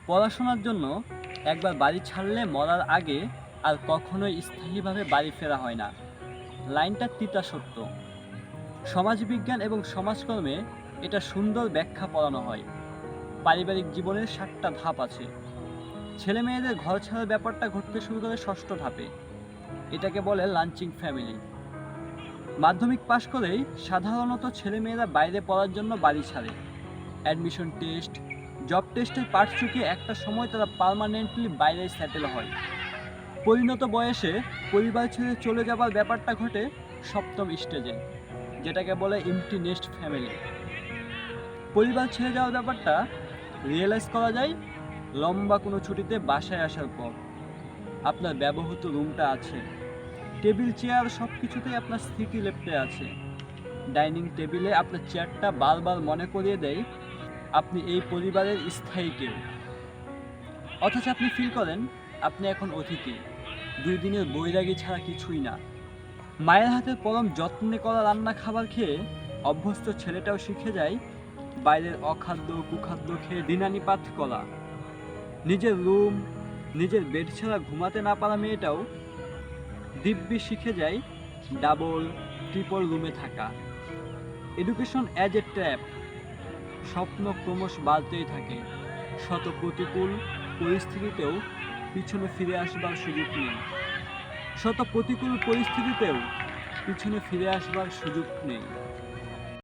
পড়াশোনার জন্য একবার বাড়ি ছাড়লে মরার আগে আর কখনোই স্থায়ীভাবে বাড়ি ফেরা হয় না। লাইনটা তিতা সত্য। সমাজবিজ্ঞান এবং সমাজকর্মে এটা সুন্দর ব্যাখ্যা পড়ানো হয়। পারিবারিক জীবনের 7টা ধাপ আছে। ছেলে মেয়েদের ঘর ছাড়ার ব্যাপারটা ঘটতে শুরু করে 6ষ্ঠ ধাপে। এটাকে বলে লাঞ্চিং ফ্যামিলি। মাধ্যমিক পাশ করেই সাধারণত ছেলেমেয়েরা বাইরে পড়ার জন্য বাড়ি ছাড়ে। অ্যাডমিশন টেস্ট, জব টেস্টের পাঠ চুকিয়ে একটা সময় তারা পার্মানেন্টলি বাইরে সেটেল হয়। পরিণত বয়সে পরিবার ছেড়ে চলে যাবার ব্যাপারটা ঘটে 7ম স্টেজে, যেটাকে বলে এমটি নেস্ট ফ্যামিলি। পরিবার ছেড়ে যাওয়ার ব্যাপারটা রিয়েলাইজ করা যায় লম্বা কোনো ছুটিতে বাসায় আসার পর। আপনার ব্যবহৃত রুমটা আছে, টেবিল চেয়ার সব কিছুতেই আপনার স্মৃতি লেপ্টে আছে। ডাইনিং টেবিলে আপনার চেয়ারটা বারবার মনে করিয়ে দেয় আপনি এই পরিবারের স্থায়ী কেউ। অথচ আপনি ফিল করেন আপনি এখন অতিথি, 2 দিনের বৈরাগী ছাড়া কিছুই না। মায়ের হাতের পরম যত্নে করা রান্না খাবার খেয়ে অভ্যস্ত ছেলেটাও শিখে যায় বাইরের অখাদ্য কুখাদ্য খেয়ে দিনানিপাত করা। নিজের রুম, নিজের বেড ছাড়া ঘুমাতে না পারা মেয়েটাও দিব্যি শিখে যায় ডাবল ট্রিপল রুমে থাকা। Education as a trap. স্বপ্ন ক্রমশ বাড়তেই থাকে। শত প্রতিকূল পরিস্থিতিতেও পিছনে ফিরে আসবার সুযোগ নেই। শত প্রতিকূল পরিস্থিতিতেও পিছনে ফিরে আসবার সুযোগ নেই।